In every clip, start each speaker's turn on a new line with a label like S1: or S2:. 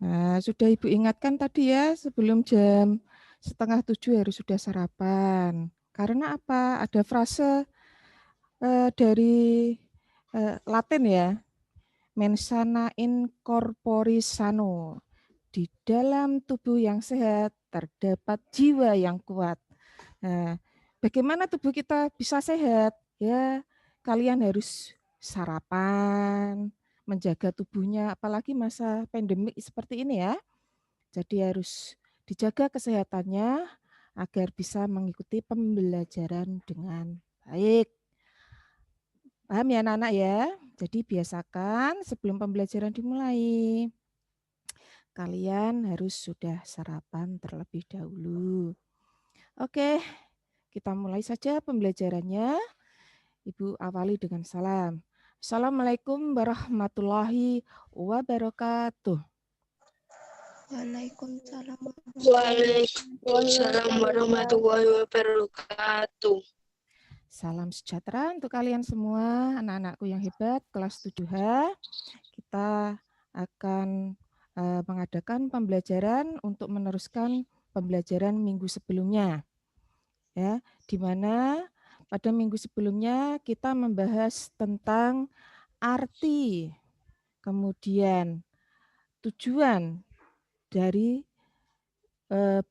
S1: Nah, sudah Ibu ingatkan tadi ya, sebelum jam 6:30 harus sudah sarapan. Karena apa? Ada frase dari Latin ya, mens sana in corpore sano. Di dalam tubuh yang sehat terdapat jiwa yang kuat. Nah, bagaimana tubuh kita bisa sehat? Ya, kalian harus sarapan, menjaga tubuhnya, apalagi masa pandemik seperti ini ya. Jadi harus dijaga kesehatannya agar bisa mengikuti pembelajaran dengan baik. Paham ya anak-anak ya? Jadi biasakan sebelum pembelajaran dimulai, kalian harus sudah sarapan terlebih dahulu. Oke, kita mulai saja pembelajarannya. Ibu awali dengan salam. Assalamualaikum warahmatullahi wabarakatuh.
S2: Waalaikumsalam.
S3: Waalaikumsalam warahmatullahi wabarakatuh.
S1: Salam sejahtera untuk kalian semua, anak-anakku yang hebat, kelas 7H. Kita akan mengadakan pembelajaran untuk meneruskan pembelajaran minggu sebelumnya. Ya, di mana pada minggu sebelumnya kita membahas tentang arti, kemudian tujuan dari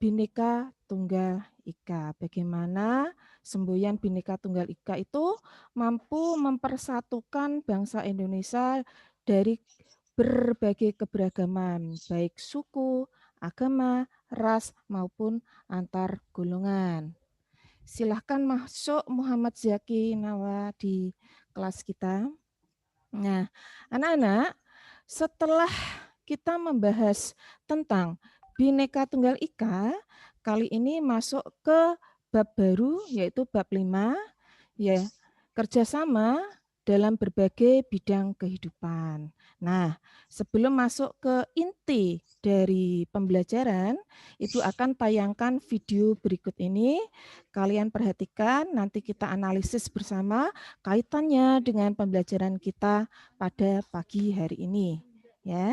S1: Bhinneka Tunggal Ika. Bagaimana semboyan Bhinneka Tunggal Ika itu mampu mempersatukan bangsa Indonesia dari berbagai keberagaman, baik suku, agama, ras, maupun antar golongan. Silahkan masuk Muhammad Zaki Nawa di kelas kita. Nah, anak-anak, setelah kita membahas tentang Bhinneka Tunggal Ika, kali ini masuk ke bab baru, yaitu bab 5, ya, kerjasama dalam berbagai bidang kehidupan. Nah, sebelum masuk ke inti dari pembelajaran, Ibu akan tayangkan video berikut ini. Kalian perhatikan, nanti kita analisis bersama kaitannya dengan pembelajaran kita pada pagi hari ini. Ya.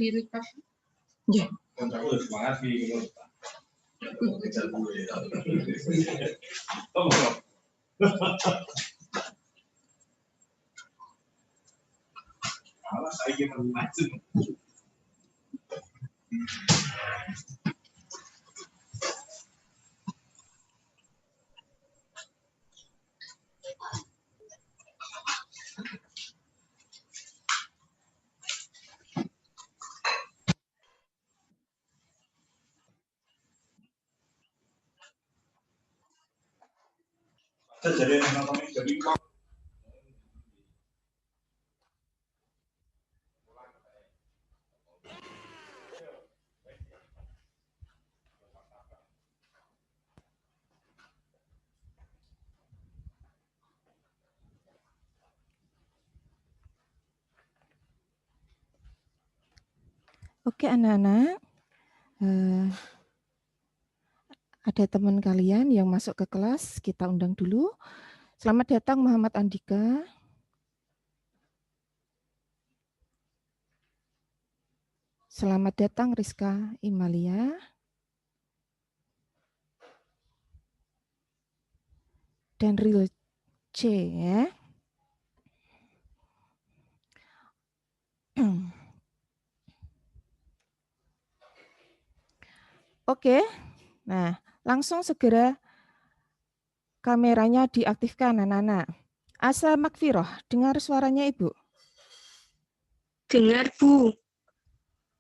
S3: Ya.
S1: Oke anak-anak, ada teman kalian yang masuk ke kelas, kita undang dulu. Selamat datang Muhammad Andika. Selamat datang Rizka Imalia. Dan Real C ya. Oke, nah langsung segera kameranya diaktifkan anak-anak. Asa Makfiroh, dengar suaranya Ibu?
S3: Dengar, Bu.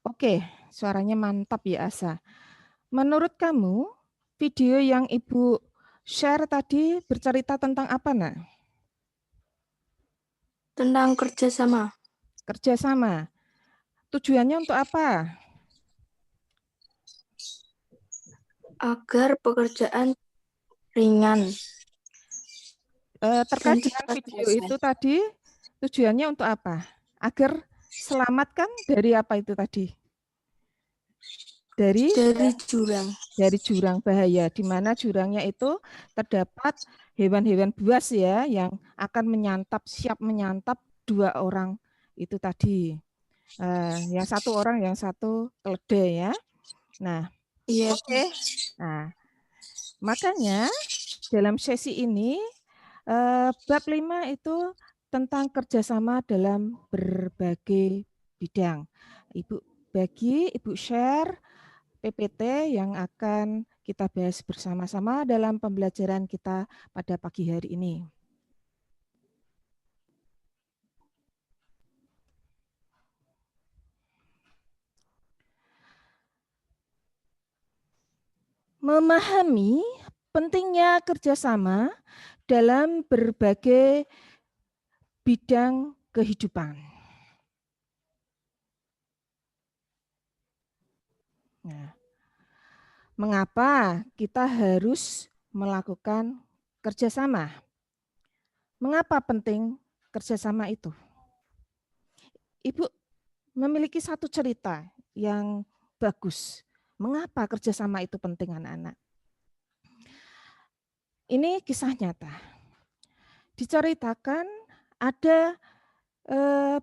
S1: Oke, suaranya mantap ya Asa. Menurut kamu, video yang Ibu share tadi bercerita tentang apa, Nak?
S3: Tentang kerjasama.
S1: Kerjasama. Tujuannya untuk apa?
S3: Agar pekerjaan ringan.
S1: Terkait
S3: Dan
S1: dengan
S3: cepat
S1: video
S3: selesai.
S1: itu tadi, tujuannya untuk apa? Agar selamatkan dari apa itu tadi? Dari jurang bahaya, di mana jurangnya itu terdapat hewan-hewan buas ya yang akan siap menyantap 2 orang itu tadi. Yang satu orang, yang satu keledai ya. Nah,
S3: Iya.
S1: oke. Nah, makanya dalam sesi ini bab 5 itu tentang kerjasama dalam berbagai bidang. Ibu share PPT yang akan kita bahas bersama-sama dalam pembelajaran kita pada pagi hari ini. Memahami pentingnya kerjasama dalam berbagai bidang kehidupan. Nah, mengapa kita harus melakukan kerjasama? Mengapa penting kerjasama itu? Ibu memiliki satu cerita yang bagus. Mengapa kerjasama itu penting anak-anak? Ini kisah nyata. Diceritakan ada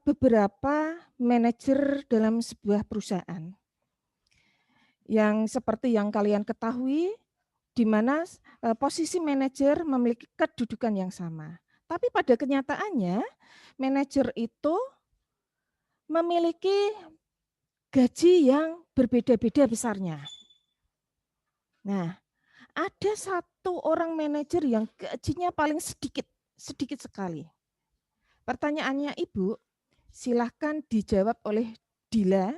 S1: beberapa manajer dalam sebuah perusahaan yang seperti yang kalian ketahui, di mana posisi manajer memiliki kedudukan yang sama. Tapi pada kenyataannya, manajer itu memiliki gaji yang berbeda-beda besarnya. Nah, ada satu orang manajer yang gajinya paling sedikit sekali. Pertanyaannya Ibu, silahkan dijawab oleh Dila.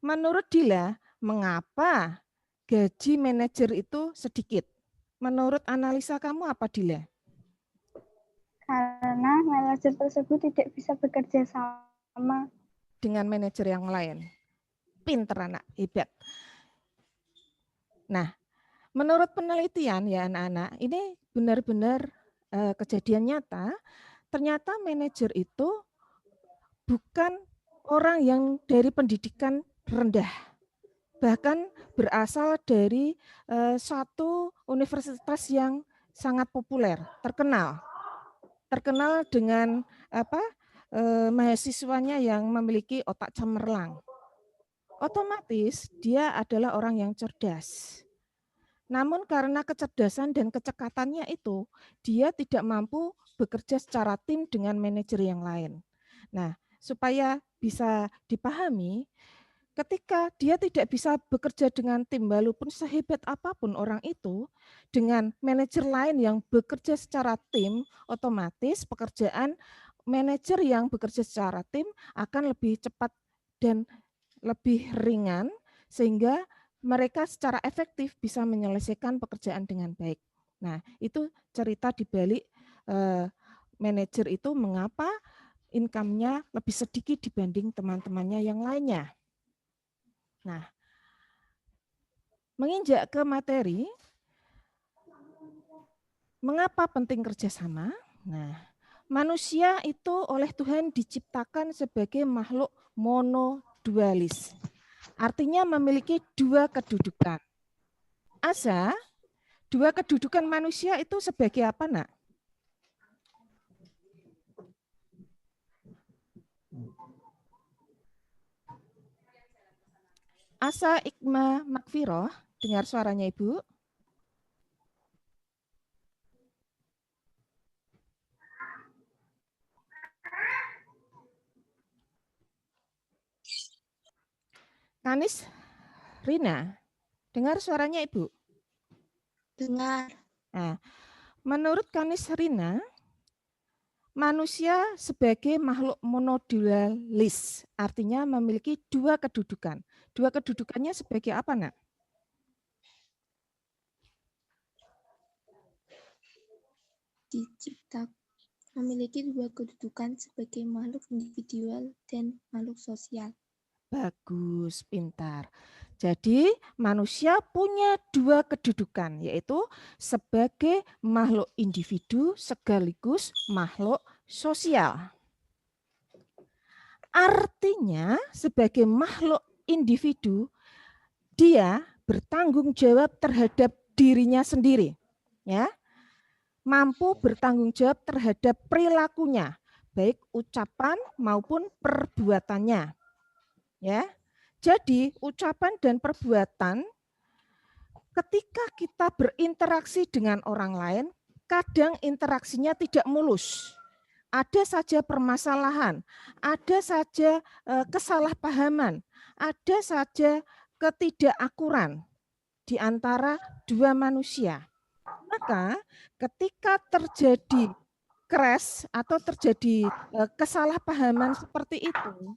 S1: Menurut Dila, mengapa gaji manajer itu sedikit? Menurut analisa kamu apa, Dila?
S2: Karena manajer tersebut tidak bisa bekerja sama
S1: dengan manajer yang lain. Pinter anak, hebat. Nah, menurut penelitian ya anak-anak, ini benar-benar kejadian nyata, ternyata manajer itu bukan orang yang dari pendidikan rendah, bahkan berasal dari suatu universitas yang sangat populer, terkenal dengan mahasiswanya yang memiliki otak cemerlang. otomatis dia adalah orang yang cerdas. Namun karena kecerdasan dan kecekatannya itu, dia tidak mampu bekerja secara tim dengan manajer yang lain. Nah, supaya bisa dipahami, ketika dia tidak bisa bekerja dengan tim, walaupun sehebat apapun orang itu, dengan manajer lain yang bekerja secara tim, otomatis pekerjaan manajer yang bekerja secara tim akan lebih cepat dan lebih ringan, sehingga mereka secara efektif bisa menyelesaikan pekerjaan dengan baik. Nah, itu cerita di balik manajer itu mengapa income-nya lebih sedikit dibanding teman-temannya yang lainnya. Nah, menginjak ke materi, mengapa penting kerjasama? Nah, manusia itu oleh Tuhan diciptakan sebagai makhluk monodualis. Artinya memiliki dua kedudukan. Asa, dua kedudukan manusia itu sebagai apa, Nak? Asa, Ikma, Makfiroh, dengar suaranya Ibu? Kanis, Rina, dengar suaranya Ibu?
S3: Dengar.
S1: Nah, menurut Kanis Rina, manusia sebagai makhluk monodualis, artinya memiliki dua kedudukan. Dua kedudukannya sebagai apa, Nak?
S3: Diciptakan memiliki dua kedudukan sebagai makhluk individual dan makhluk sosial.
S1: Bagus, pintar. Jadi manusia punya dua kedudukan, yaitu sebagai makhluk individu sekaligus makhluk sosial. Artinya sebagai makhluk individu, dia bertanggung jawab terhadap dirinya sendiri. Ya, mampu bertanggung jawab terhadap perilakunya, baik ucapan maupun perbuatannya. Ya, jadi ucapan dan perbuatan ketika kita berinteraksi dengan orang lain, kadang interaksinya tidak mulus. Ada saja permasalahan, ada saja kesalahpahaman, ada saja ketidakakuran di antara dua manusia. Maka ketika terjadi crash atau terjadi kesalahpahaman seperti itu,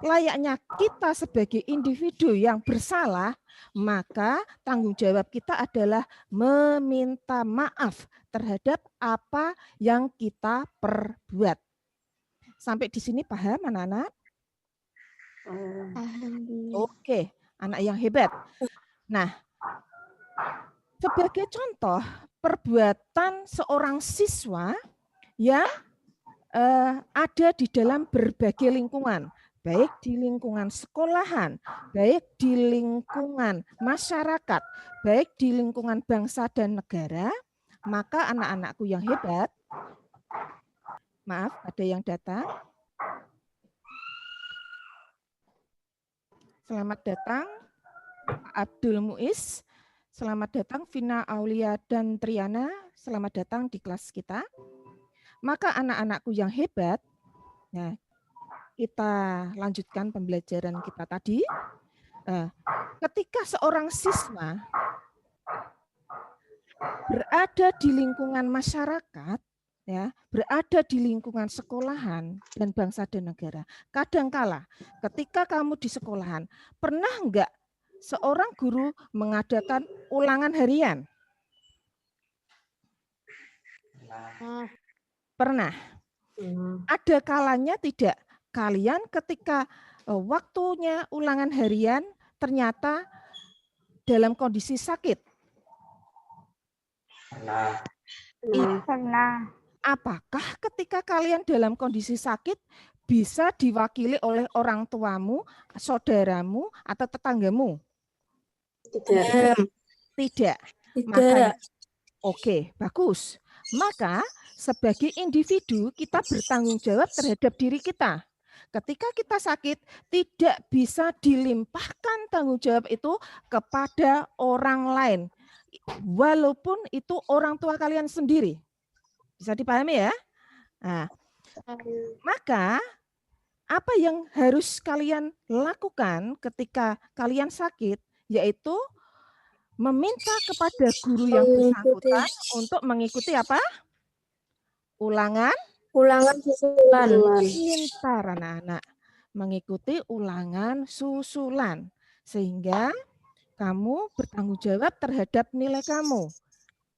S1: layaknya kita sebagai individu yang bersalah, maka tanggung jawab kita adalah meminta maaf terhadap apa yang kita perbuat. Sampai di sini paham anak-anak? Oke, anak yang hebat. Nah, sebagai contoh perbuatan seorang siswa yang ada di dalam berbagai lingkungan, baik di lingkungan sekolahan, baik di lingkungan masyarakat, baik di lingkungan bangsa dan negara, maka anak-anakku yang hebat, maaf, ada yang datang. Selamat datang, Abdul Muiz. Selamat datang, Vina Aulia dan Triana. Selamat datang di kelas kita. Maka anak-anakku yang hebat, nah, kita lanjutkan pembelajaran kita tadi. Ketika seorang siswa berada di lingkungan masyarakat, ya, berada di lingkungan sekolahan dan bangsa dan negara, kadangkala ketika kamu di sekolahan, pernah enggak seorang guru mengadakan ulangan harian? Pernah. Ada kalanya tidak. Kalian ketika waktunya ulangan harian ternyata dalam kondisi sakit.
S2: Pernah.
S1: Apakah ketika kalian dalam kondisi sakit bisa diwakili oleh orang tuamu, saudaramu, atau tetanggamu?
S3: Tidak.
S1: Tidak.
S3: Tidak.
S1: Makanya, oke, bagus. Maka sebagai individu kita bertanggung jawab terhadap diri kita. ketika kita sakit tidak bisa dilimpahkan tanggung jawab itu kepada orang lain. Walaupun itu orang tua kalian sendiri. Bisa dipahami ya? Nah, maka apa yang harus kalian lakukan ketika kalian sakit, yaitu meminta kepada guru yang bersangkutan untuk mengikuti apa? Ulangan
S4: susulan.
S1: pintar anak-anak. Mengikuti ulangan susulan. Sehingga kamu bertanggung jawab terhadap nilai kamu.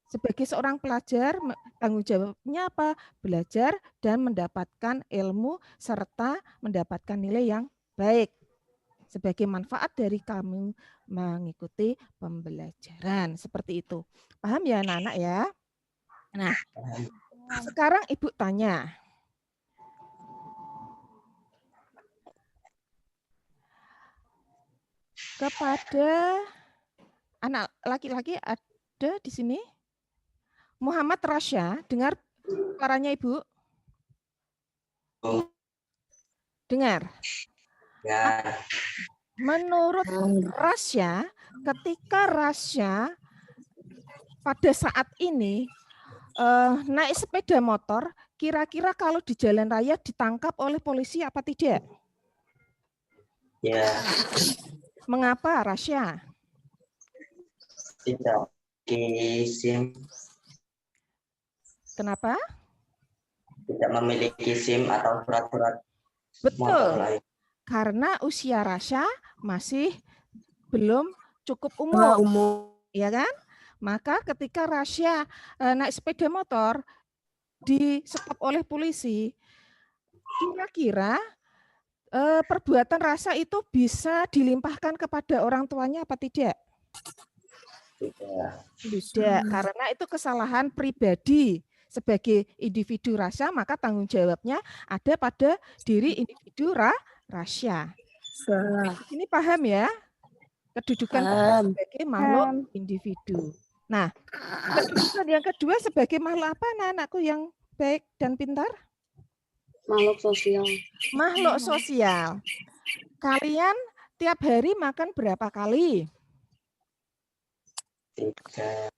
S1: Sebagai seorang pelajar, tanggung jawabnya apa? Belajar dan mendapatkan ilmu serta mendapatkan nilai yang baik. Sebagai manfaat dari kamu mengikuti pembelajaran. Seperti itu. Paham ya anak-anak ya? Nah, sekarang Ibu tanya. Kepada anak laki-laki ada di sini? Muhammad Rasya, dengar suaranya Ibu? Dengar?
S5: Ya.
S1: Menurut Rasya, ketika Rasya pada saat ini naik sepeda motor, kira-kira kalau di jalan raya ditangkap oleh polisi apa tidak?
S5: Ya.
S1: Mengapa Rasya?
S5: Tidak SIM.
S1: Kenapa?
S5: Tidak memiliki SIM atau surat-surat motor
S1: Betul.
S5: lain.
S1: Karena usia Rasya masih belum cukup umur. Ya kan? Maka ketika Rasya naik sepeda motor di stop oleh polisi, kira-kira perbuatan Rasya itu bisa dilimpahkan kepada orang tuanya apa tidak? Tidak, karena itu kesalahan pribadi. Sebagai individu Rasya, maka tanggung jawabnya ada pada diri individu Rasya. Ini paham ya? Kedudukan sebagai makhluk individu. Nah, kedudukan yang kedua sebagai makhluk apa anak-anakku yang baik dan pintar?
S4: Makhluk sosial.
S1: Makhluk sosial. Kalian tiap hari makan berapa kali? 3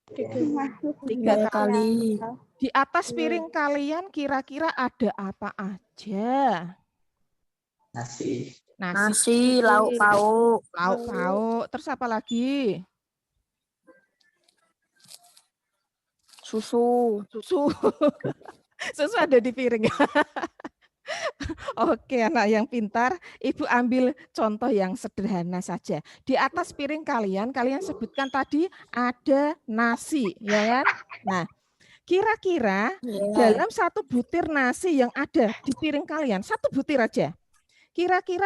S1: kali. Di atas piring kalian kira-kira ada apa aja?
S4: Nasi, lauk pauk.
S1: Lauk pauk. Terus apa lagi?
S4: Susu.
S1: Susu ada di piring. Oke, anak yang pintar, Ibu ambil contoh yang sederhana saja. Di atas piring kalian sebutkan tadi ada nasi, ya kan? Nah, kira-kira dalam satu butir nasi yang ada di piring kalian, satu butir aja, kira-kira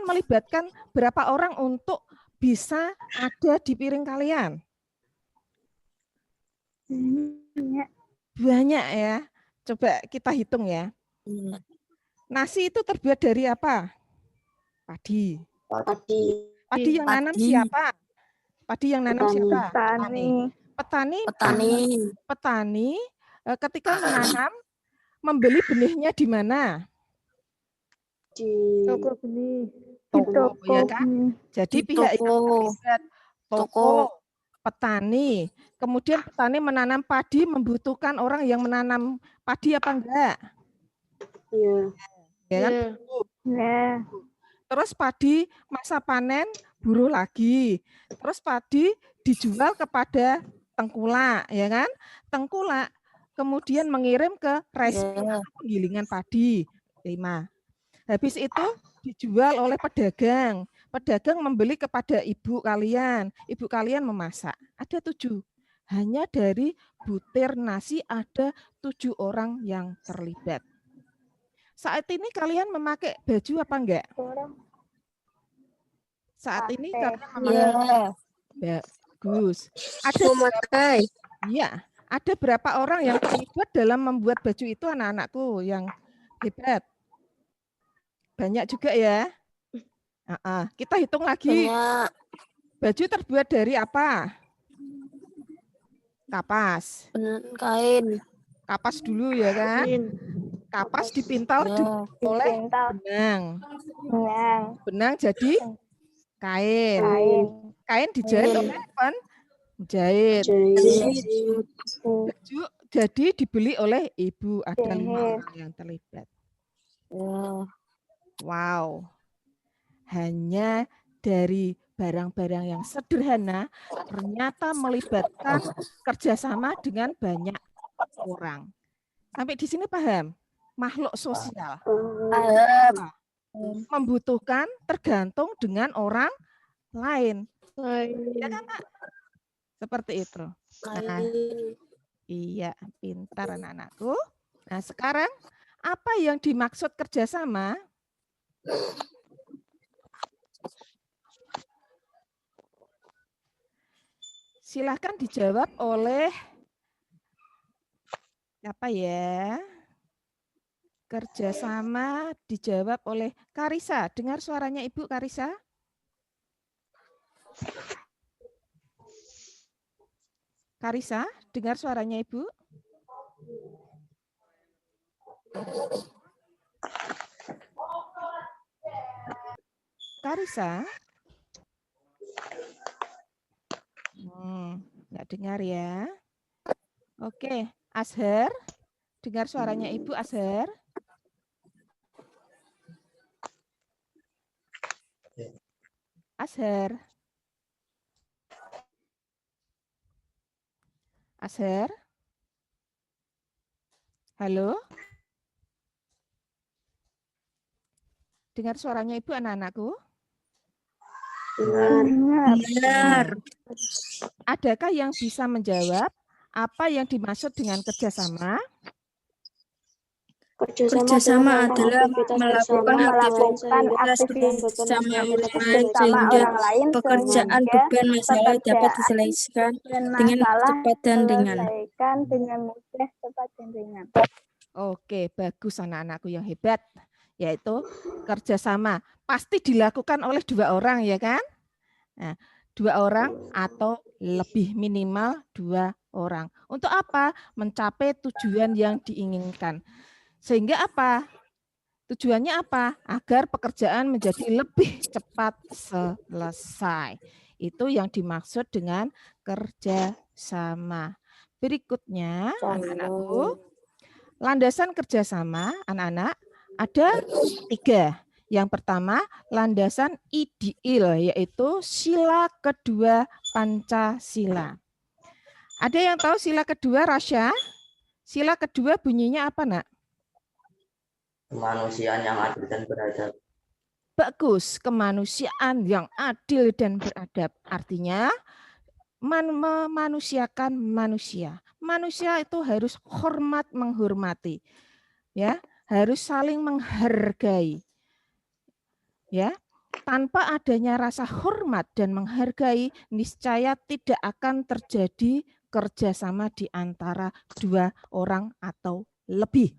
S1: melibatkan berapa orang untuk bisa ada di piring kalian? Banyak ya. Coba kita hitung ya. Nasi itu terbuat dari apa? Padi. Padi yang nanam siapa? Padi yang nanam siapa? Petani ketika menanam, membeli benihnya di mana?
S2: Di toko benih.
S1: Ya kan? Jadi pihak yang terlibat toko, petani. Kemudian petani menanam padi membutuhkan orang yang menanam padi apa enggak?
S4: Iya.
S1: Ya kan? Terus padi masa panen buruh lagi. Terus padi dijual kepada tengkulak, ya kan? Tengkulak kemudian mengirim ke penggilingan padi. 5. Habis itu dijual oleh pedagang. Pedagang membeli kepada ibu kalian. Ibu kalian memasak. Ada 7. Hanya dari butir nasi ada 7 orang yang terlibat. Saat ini kalian memakai baju apa enggak? Saat ini kalian memakai. Bagus. Ada berapa orang yang terlibat dalam membuat baju itu anak-anakku yang hebat? Banyak juga ya. Kita hitung lagi.
S4: Banyak.
S1: Baju terbuat dari apa? Kapas.
S4: Kain.
S1: Kapas dulu ya kan? Kapas dipintal oleh
S2: Dipintal
S1: benang.
S2: benang,
S1: Benang jadi kain.
S2: kain,
S1: Kain dijahit oleh penjahit.
S4: Jahit.
S1: Baju jadi dibeli oleh ibu. Ada 5
S2: Jahit.
S1: orang yang terlibat.
S4: Ya.
S1: Wow. Hanya dari barang-barang yang sederhana ternyata melibatkan kerjasama dengan banyak orang. Sampai di sini paham? Makhluk sosial. Membutuhkan tergantung dengan orang lain. Ya kan, Kak? Seperti itu. Nah, iya, pintar anak-anakku. Nah, sekarang apa yang dimaksud kerjasama? Silahkan dijawab oleh apa ya? Kerjasama dijawab oleh Karisa. Dengar suaranya Ibu Karisa? Karisa, dengar suaranya Ibu? Karisa? Nggak dengar ya. Oke, Azhar. Dengar suaranya Ibu, Azhar? Azhar. Azhar? Halo? Dengar suaranya Ibu anak-anakku?
S4: Benar.
S1: Adakah yang bisa menjawab apa yang dimaksud dengan kerjasama?
S4: Kerjasama adalah
S2: melakukan aktivitas
S4: bersama orang lain
S2: bersama
S4: sehingga
S2: orang lain
S4: pekerjaan,
S2: sehingga
S4: beban, masalah dapat
S2: pekerjaan
S4: diselesaikan
S2: dan
S4: dengan
S2: masalah
S4: cepat dan ringan.
S2: diselesaikan dengan mudah, cepat dan ringan.
S1: Oke, bagus anak-anakku yang hebat. Yaitu kerjasama. Pasti dilakukan oleh 2 orang, ya kan? Nah, 2 orang atau lebih minimal 2 orang. Untuk apa? Mencapai tujuan yang diinginkan. Sehingga apa? Tujuannya apa? Agar pekerjaan menjadi lebih cepat selesai. Itu yang dimaksud dengan kerjasama. Berikutnya, anak-anakku, landasan kerjasama, anak-anak, ada 3. Yang pertama, landasan ideal, yaitu sila kedua Pancasila. Ada yang tahu sila kedua, Rasya? Sila kedua bunyinya apa, Nak?
S5: Kemanusiaan yang adil dan beradab.
S1: Bagus, kemanusiaan yang adil dan beradab. Artinya, memanusiakan manusia. Manusia itu harus hormat menghormati. Ya, harus saling menghargai. Ya, tanpa adanya rasa hormat dan menghargai, niscaya tidak akan terjadi kerjasama di antara 2 orang atau lebih.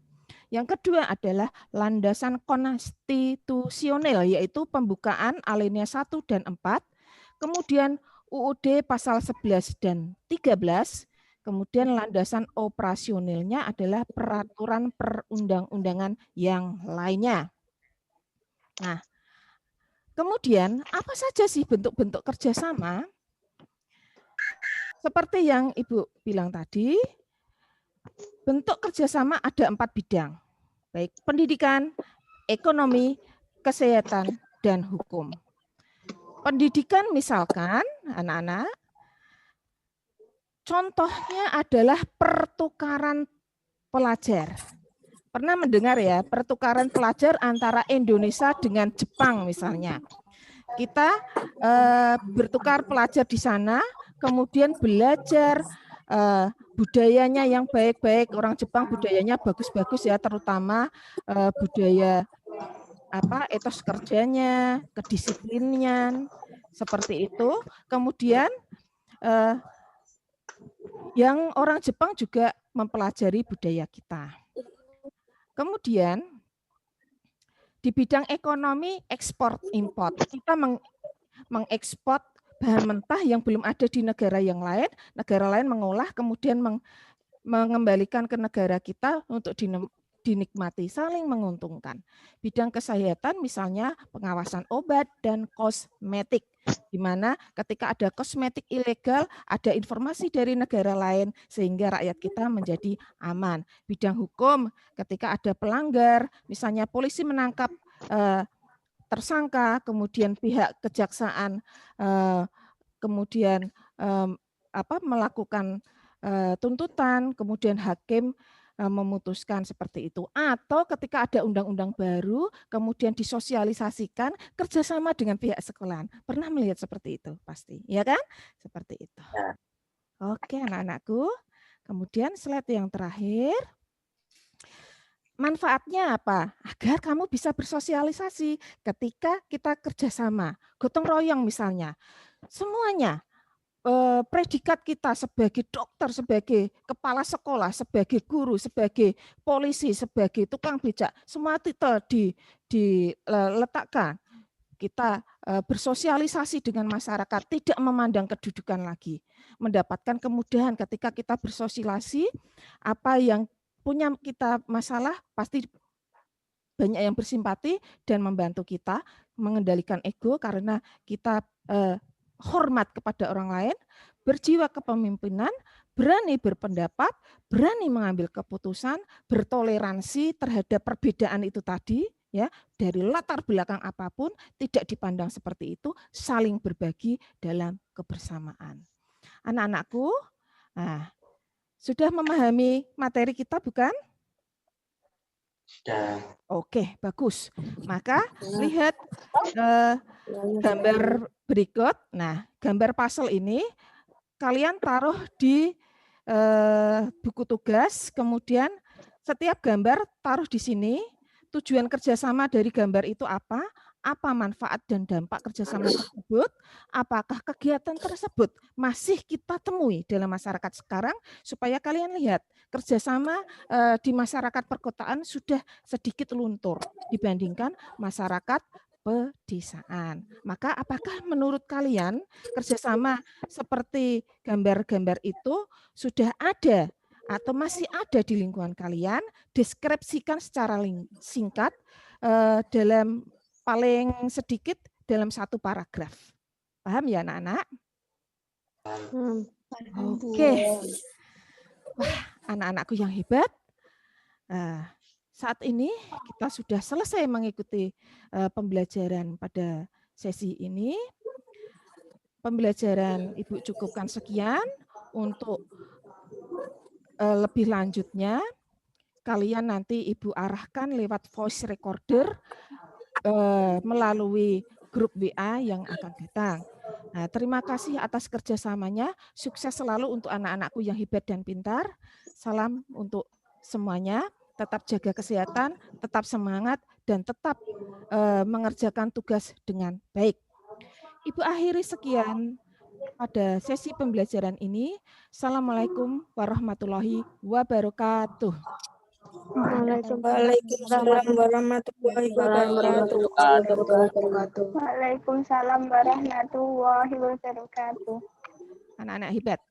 S1: Yang kedua adalah landasan konstitusional, yaitu pembukaan alinea 1 dan 4, kemudian UUD pasal 11 dan 13, kemudian landasan operasionalnya adalah peraturan perundang-undangan yang lainnya. Nah, kemudian apa saja sih bentuk-bentuk kerjasama? Seperti yang Ibu bilang tadi, bentuk kerjasama ada 4 bidang, baik pendidikan, ekonomi, kesehatan, dan hukum. Pendidikan misalkan, anak-anak, contohnya adalah pertukaran pelajar. Pernah mendengar ya, pertukaran pelajar antara Indonesia dengan Jepang misalnya. Kita bertukar pelajar di sana, kemudian belajar budayanya yang baik-baik. Orang Jepang budayanya bagus-bagus ya, terutama budaya etos kerjanya, kedisiplinnya, seperti itu. Kemudian yang orang Jepang juga mempelajari budaya kita. Kemudian di bidang ekonomi ekspor impor, kita mengekspor bahan mentah yang belum ada di negara yang lain, negara lain mengolah kemudian mengembalikan ke negara kita untuk dinikmati, saling menguntungkan. Bidang kesehatan misalnya pengawasan obat dan kosmetik, di mana ketika ada kosmetik ilegal, ada informasi dari negara lain sehingga rakyat kita menjadi aman. Bidang hukum ketika ada pelanggar, misalnya polisi menangkap tersangka, kemudian pihak kejaksaan kemudian melakukan tuntutan, kemudian hakim memutuskan seperti itu. Atau ketika ada undang-undang baru, kemudian disosialisasikan kerjasama dengan pihak sekolahan. Pernah melihat seperti itu pasti, ya kan? Seperti itu. Oke, anak-anakku. Kemudian slide yang terakhir. Manfaatnya apa? Agar kamu bisa bersosialisasi ketika kita kerjasama. Gotong royong misalnya. Semuanya. Predikat kita sebagai dokter, sebagai kepala sekolah, sebagai guru, sebagai polisi, sebagai tukang becak, semua titel diletakkan. Kita bersosialisasi dengan masyarakat, tidak memandang kedudukan lagi. Mendapatkan kemudahan ketika kita bersosialisasi, apa yang punya kita masalah, pasti banyak yang bersimpati dan membantu kita mengendalikan ego karena kita hormat kepada orang lain, berjiwa kepemimpinan, berani berpendapat, berani mengambil keputusan, bertoleransi terhadap perbedaan itu tadi, ya, dari latar belakang apapun, tidak dipandang seperti itu, saling berbagi dalam kebersamaan. Anak-anakku, sudah memahami materi kita bukan?
S5: Sudah.
S1: Oke, bagus. Maka lihat gambar berikut. Nah, gambar puzzle ini kalian taruh di buku tugas, kemudian setiap gambar taruh di sini. Tujuan kerjasama dari gambar itu apa? Apa manfaat dan dampak kerjasama tersebut? Apakah kegiatan tersebut masih kita temui dalam masyarakat sekarang? Supaya kalian lihat kerjasama di masyarakat perkotaan sudah sedikit luntur dibandingkan masyarakat pedesaan. Maka apakah menurut kalian kerjasama seperti gambar-gambar itu sudah ada atau masih ada di lingkungan kalian? Deskripsikan secara singkat dalam paling sedikit dalam satu paragraf. Paham ya anak-anak? Oke. Wah, anak-anakku yang hebat. Saat ini kita sudah selesai mengikuti pembelajaran pada sesi ini. Pembelajaran Ibu cukupkan sekian. Untuk lebih lanjutnya, kalian nanti Ibu arahkan lewat voice recorder melalui grup WA yang akan datang. Nah, terima kasih atas kerjasamanya. Sukses selalu untuk anak-anakku yang hebat dan pintar. Salam untuk semuanya. Tetap jaga kesehatan, tetap semangat, dan tetap mengerjakan tugas dengan baik. Ibu akhiri sekian pada sesi pembelajaran ini. Assalamualaikum warahmatullahi wabarakatuh.
S4: Waalaikumsalam warahmatullahi wabarakatuh.
S2: Waalaikumsalam warahmatullahi wabarakatuh.
S1: Anak-anak hebat.